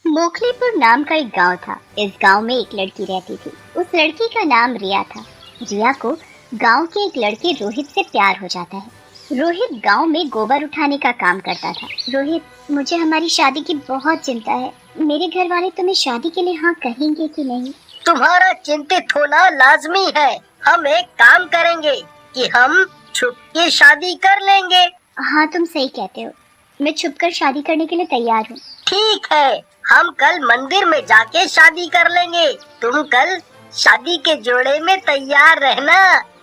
मोखलीपुर नाम का एक गांव था। इस गांव में एक लड़की रहती थी। उस लड़की का नाम रिया था। रिया को गांव के एक लड़के रोहित से प्यार हो जाता है। रोहित गांव में गोबर उठाने का काम करता था। रोहित, मुझे हमारी शादी की बहुत चिंता है। मेरे घर वाले तुम्हें शादी के लिए हाँ कहेंगे कि नहीं? तुम्हारा चिंतित होना लाजमी है। हम एक काम करेंगे कि हम छुप के शादी कर लेंगे। हाँ, तुम सही कहते हो। मैं छुपकर शादी करने के लिए तैयार हूँ। ठीक है, हम कल मंदिर में जाके शादी कर लेंगे। तुम कल शादी के जोड़े में तैयार रहना।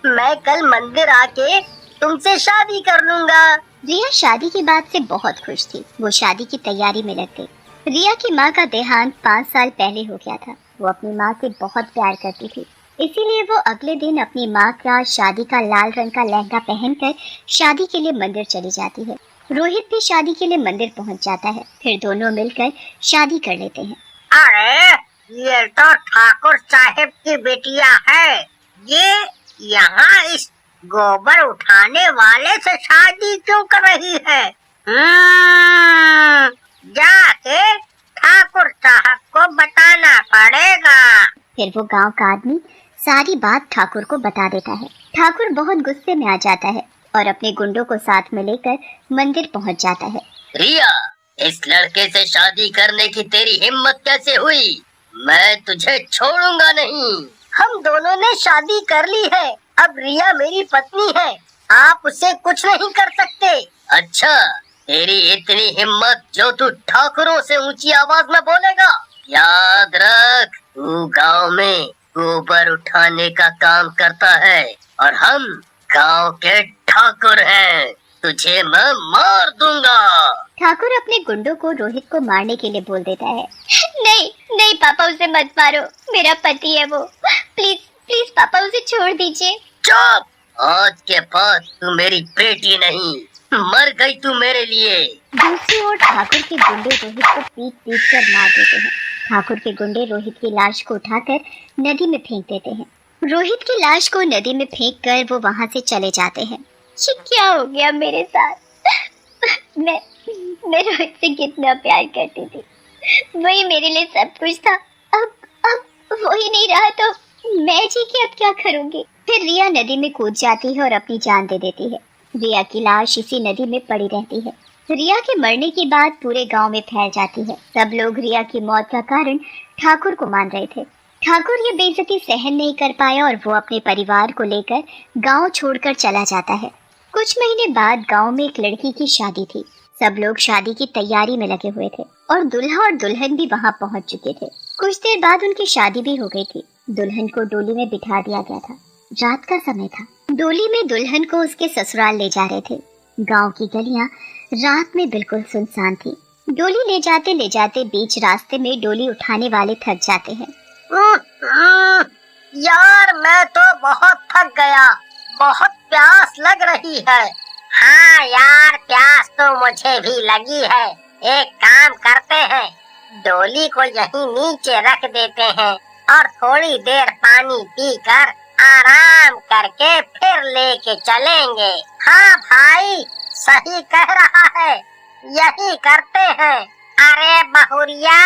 मैं कल मंदिर आके तुमसे शादी कर लूँगा। रिया शादी की बात से बहुत खुश थी। वो शादी की तैयारी में लग गई। रिया की माँ का देहांत 5 साल पहले हो गया था। वो अपनी माँ से बहुत प्यार करती थी, इसीलिए वो अगले दिन अपनी माँ का शादी का लाल रंग का लहंगा पहनकर शादी के लिए मंदिर चली जाती है। रोहित भी शादी के लिए मंदिर पहुंच जाता है। फिर दोनों मिलकर शादी कर लेते हैं। अरे, ये तो ठाकुर साहब की बिटिया है। ये यहाँ इस गोबर उठाने वाले से शादी क्यों कर रही है? जाके ठाकुर साहब को बताना पड़ेगा। फिर वो गांव का आदमी सारी बात ठाकुर को बता देता है। ठाकुर बहुत गुस्से में आ जाता है और अपने गुंडों को साथ में लेकर मंदिर पहुंच जाता है। रिया, इस लड़के से शादी करने की तेरी हिम्मत कैसे हुई? मैं तुझे छोड़ूंगा नहीं। हम दोनों ने शादी कर ली है। अब रिया मेरी पत्नी है। आप उसे कुछ नहीं कर सकते। अच्छा, तेरी इतनी हिम्मत जो तू ठाकुरों से ऊंची आवाज में बोलेगा? याद रख, तू गांव में गोबर उठाने का काम करता है और हम गांव के ठाकुर हैं। तुझे मैं मार दूंगा। ठाकुर अपने गुंडों को रोहित को मारने के लिए बोल देता है। नहीं नहीं पापा, उसे मत मारो। मेरा पति है वो। प्लीज प्लीज पापा, उसे छोड़ दीजिए। चुप! आज के बाद तू मेरी बेटी नहीं, मर गई तू मेरे लिए। दूसरी ओर ठाकुर के गुंडे रोहित को पीट पीट कर मार देते हैं। ठाकुर के गुंडे रोहित की लाश को उठाकर नदी में फेंक देते हैं। रोहित की लाश को नदी में फेंक कर वो वहाँ से चले जाते हैं। ये क्या हो गया मेरे साथ? मैं रोहित से कितना प्यार करती थी। वही मेरे लिए सब कुछ था। अब वो ही नहीं रहा तो मैं जी के अब क्या करूंगी? फिर रिया नदी में कूद जाती है और अपनी जान दे देती है। रिया की लाश इसी नदी में पड़ी रहती है। रिया के मरने की बात पूरे गांव में फैल जाती है। सब लोग रिया की मौत का कारण ठाकुर को मान रहे थे। ठाकुर ये बेइज्जती सहन नहीं कर पाया और वो अपने परिवार को लेकर गांव छोड़कर चला जाता है। कुछ महीने बाद गांव में एक लड़की की शादी थी। सब लोग शादी की तैयारी में लगे हुए थे और दूल्हा और दुल्हन भी वहां पहुंच चुके थे। कुछ देर बाद उनकी शादी भी हो गई थी। दुल्हन को डोली में बिठा दिया गया था। रात का समय था। डोली में दुल्हन को उसके ससुराल ले जा रहे थे। गांव की गलियां रात में बिल्कुल सुनसान थी। डोली ले जाते बीच रास्ते में डोली उठाने वाले थक जाते हैं। यार, मैं तो बहुत थक गया। बहुत प्यास लग रही है। हाँ यार, प्यास तो मुझे भी लगी है। एक काम करते हैं, डोली को यहीं नीचे रख देते हैं और थोड़ी देर पानी पीकर आराम करके फिर लेके चलेंगे। हाँ भाई, सही कह रहा है, यही करते हैं। अरे बहुरिया,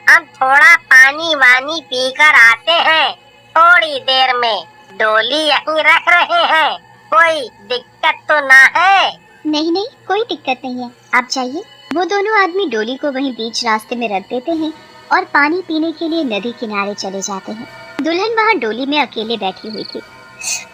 हम थोड़ा पानी वानी पीकर आते हैं। थोड़ी देर में डोली यहीं रख रहे हैं। कोई दिक्कत तो ना है? नहीं नहीं, कोई दिक्कत नहीं है, आप जाइए। वो दोनों आदमी डोली को वहीं बीच रास्ते में रख देते हैं और पानी पीने के लिए नदी किनारे चले जाते हैं। दुल्हन वहाँ डोली में अकेले बैठी हुई थी।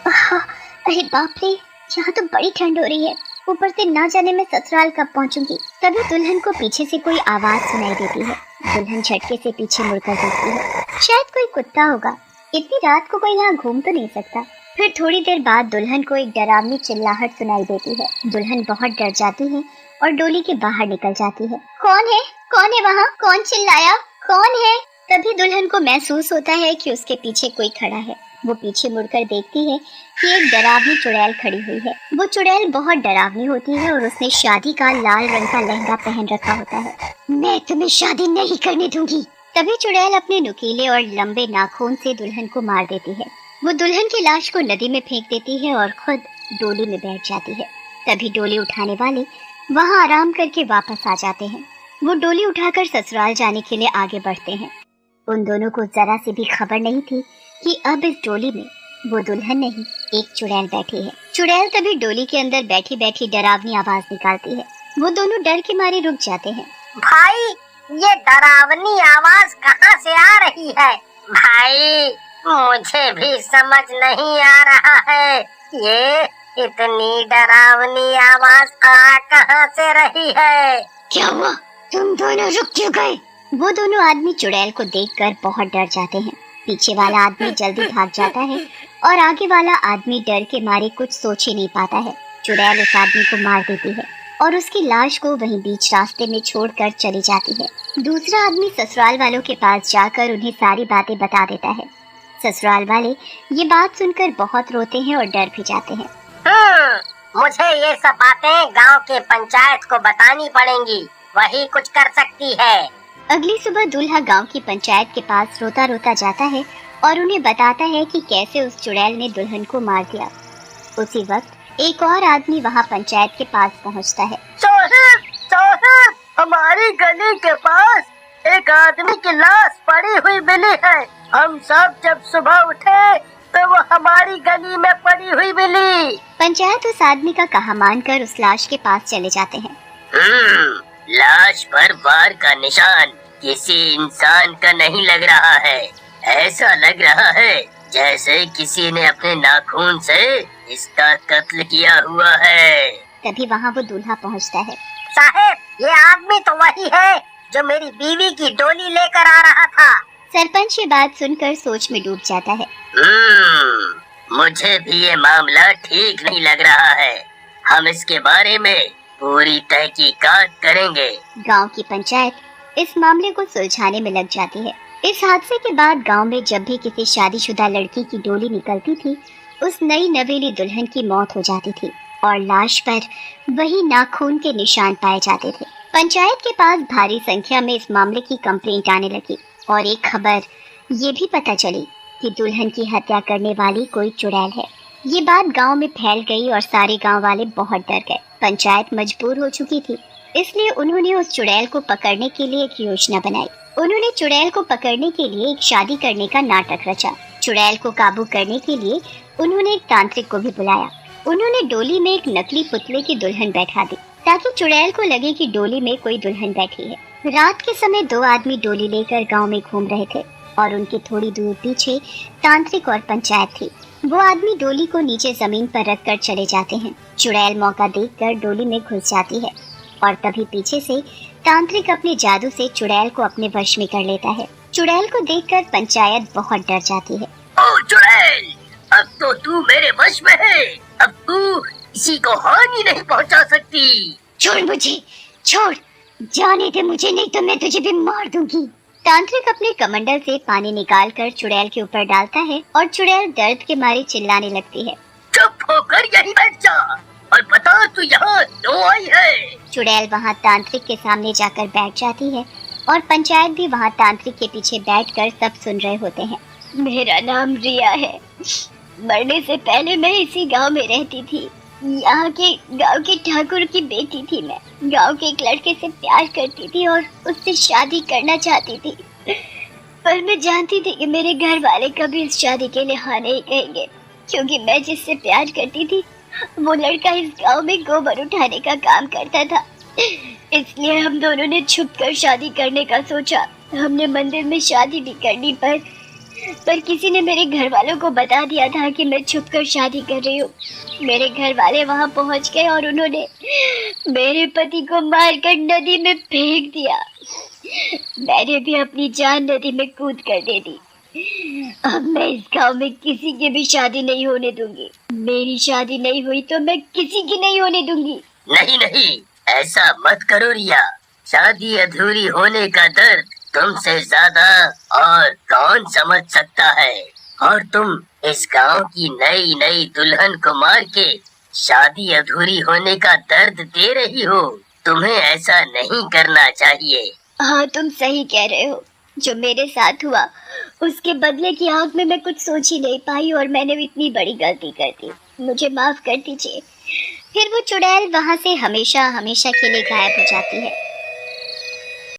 अरे बाप रे, यहाँ तो बड़ी ठंड हो रही है। ऊपर से ना जाने मैं ससुराल कब पहुँचूंगी। तभी दुल्हन को पीछे से कोई आवाज सुनाई देती है। दुल्हन झटके से पीछे मुड़कर देखती है। शायद कोई कुत्ता होगा। इतनी रात को कोई यहाँ घूम तो नहीं सकता। फिर थोड़ी देर बाद दुल्हन को एक डरावनी चिल्लाहट सुनाई देती है। दुल्हन बहुत डर जाती है और डोली के बाहर निकल जाती है। कौन है? कौन है वहाँ? कौन चिल्लाया? कौन है? तभी दुल्हन को महसूस होता है कि उसके पीछे कोई खड़ा है। वो पीछे मुड़कर देखती है कि एक डरावनी चुड़ैल खड़ी हुई है। वो चुड़ैल बहुत डरावनी होती है और उसने शादी का लाल रंग का लहंगा पहन रखा होता है। मैं तुम्हें शादी नहीं करने दूंगी। तभी चुड़ैल अपने नुकीले और लंबे नाखून से दुल्हन को मार देती है। वो दुल्हन की लाश को नदी में फेंक देती है और खुद डोली में बैठ जाती है। तभी डोली उठाने वाले वहाँ आराम करके वापस आ जाते हैं। वो डोली उठाकर ससुराल जाने के लिए आगे बढ़ते हैं। उन दोनों को जरा सी भी खबर नहीं थी कि अब इस डोली में वो दुल्हन नहीं, एक चुड़ैल बैठी है। चुड़ैल तभी डोली के अंदर बैठी बैठी डरावनी आवाज निकालती है। वो दोनों डर के मारे रुक जाते हैं। भाई, ये डरावनी आवाज कहाँ से आ रही है? भाई, मुझे भी समझ नहीं आ रहा है, ये इतनी डरावनी आवाज आ कहाँ से रही है? क्या हुआ? तुम दोनों रुक क्यों गए? वो दोनों आदमी चुड़ैल को देखकर बहुत डर जाते हैं। पीछे वाला आदमी जल्दी भाग जाता है और आगे वाला आदमी डर के मारे कुछ सोच ही नहीं पाता है। चुड़ैल उस आदमी को मार देती है और उसकी लाश को वहीं बीच रास्ते में छोड़कर चली जाती है। दूसरा आदमी ससुराल वालों के पास जाकर उन्हें सारी बातें बता देता है। ससुराल वाले ये बात सुनकर बहुत रोते हैं और डर भी जाते हैं। मुझे ये सब बातें गांव के पंचायत को बतानी पड़ेंगी, वही कुछ कर सकती है। अगली सुबह दूल्हा गांव की पंचायत के पास रोता रोता जाता है और उन्हें बताता है कि कैसे उस चुड़ैल ने दुल्हन को मार दिया। उसी वक्त एक और आदमी वहां पंचायत के पास पहुंचता है। साहब, हमारी गली के पास एक आदमी की लाश पड़ी हुई मिली है। हम सब जब सुबह उठे तो वो हमारी गली में पड़ी हुई मिली। पंचायत उस आदमी का कहा मानकर उस लाश के पास चले जाते हैं। लाश पर वार का निशान किसी इंसान का नहीं लग रहा है। ऐसा लग रहा है जैसे किसी ने अपने नाखून से इसका कत्ल किया हुआ है। तभी वहाँ वो दूल्हा पहुँचता है। साहब, ये आदमी तो वही है जो मेरी बीवी की डोली लेकर आ रहा था। सरपंच ये बात सुनकर सोच में डूब जाता है। मुझे भी ये मामला ठीक नहीं लग रहा है। हम इसके बारे में पूरी तहकीकात करेंगे। गांव की पंचायत इस मामले को सुलझाने में लग जाती है। इस हादसे के बाद गांव में जब भी किसी शादीशुदा लड़की की डोली निकलती थी, उस नई नवेली दुल्हन की मौत हो जाती थी और लाश पर वही नाखून के निशान पाए जाते थे। पंचायत के पास भारी संख्या में इस मामले की कंप्लेंट आने लगी और एक खबर ये भी पता चली कि दुल्हन की हत्या करने वाली कोई चुड़ैल है। ये बात गांव में फैल गई और सारे गांव वाले बहुत डर गए। पंचायत मजबूर हो चुकी थी, इसलिए उन्होंने उस चुड़ैल को पकड़ने के लिए एक योजना बनाई। उन्होंने चुड़ैल को पकड़ने के लिए एक शादी करने का नाटक रचा। चुड़ैल को काबू करने के लिए उन्होंने एक तांत्रिक को भी बुलाया। उन्होंने डोली में एक नकली पुतले की दुल्हन बैठा दी ताकि चुड़ैल को लगे कि डोली में कोई दुल्हन बैठी है। रात के समय दो आदमी डोली लेकर गांव में घूम रहे थे और उनके थोड़ी दूर पीछे तांत्रिक और पंचायत थी। वो आदमी डोली को नीचे जमीन पर रखकर चले जाते हैं। चुड़ैल मौका देखकर डोली में घुस जाती है और तभी पीछे से तांत्रिक अपने जादू से चुड़ैल को अपने वश में कर लेता है। चुड़ैल को देखकर पंचायत बहुत डर जाती है। ओ चुड़ैल, अब तो तू मेरे वश में है। अब तू किसी को हानि नहीं पहुंचा सकती। छोड़ मुझे, छोड़, जाने दे मुझे, नहीं तो मैं तुझे भी मार दूंगी। तांत्रिक अपने कमंडल से पानी निकालकर चुड़ैल के ऊपर डालता है और चुड़ैल दर्द के मारे चिल्लाने लगती है। चुप होकर यहीं बैठ जा और बता तू यहाँ क्यों आई है। चुड़ैल वहाँ तांत्रिक के सामने जाकर बैठ जाती है और पंचायत भी वहाँ तांत्रिक के पीछे बैठकर सब सुन रहे होते हैं। मेरा नाम रिया है। मरने से पहले मैं इसी गांव में रहती थी। यहाँ के गांव के ठाकुर की बेटी थी मैं। गांव के एक लड़के से प्यार करती थी और उससे शादी करना चाहती थी, पर मैं जानती थी कि मेरे घर वाले कभी इस शादी के लिए हाँ नहीं कहेंगे, क्योंकि मैं जिससे प्यार करती थी वो लड़का इस गांव में गोबर उठाने का काम करता था। इसलिए हम दोनों ने छुपकर शादी करने का सोचा। हमने मंदिर में शादी भी करनी, पर किसी ने मेरे घर वालों को बता दिया था कि मैं छुपकर शादी कर रही हूँ। मेरे घर वाले वहाँ पहुँच गए और उन्होंने मेरे पति को मारकर नदी में फेंक दिया। मैंने भी अपनी जान नदी में कूद कर दे दी। अब मैं इस गांव में किसी की भी शादी नहीं होने दूंगी। मेरी शादी नहीं हुई तो मैं किसी की नहीं होने दूंगी। नहीं नहीं, ऐसा मत करो रिया। शादी अधूरी होने का दर्द तुमसे ज्यादा और कौन समझ सकता है। और तुम इस गांव की नई नई दुल्हन को मार के शादी अधूरी होने का दर्द दे रही हो। तुम्हें ऐसा नहीं करना चाहिए। हाँ, तुम सही कह रहे हो। जो मेरे साथ हुआ उसके बदले की आग में मैं कुछ सोच ही नहीं पाई और मैंने इतनी बड़ी गलती कर दी। मुझे माफ कर दीजिए। फिर वो चुड़ैल वहाँ से हमेशा हमेशा के लिए गायब हो जाती है।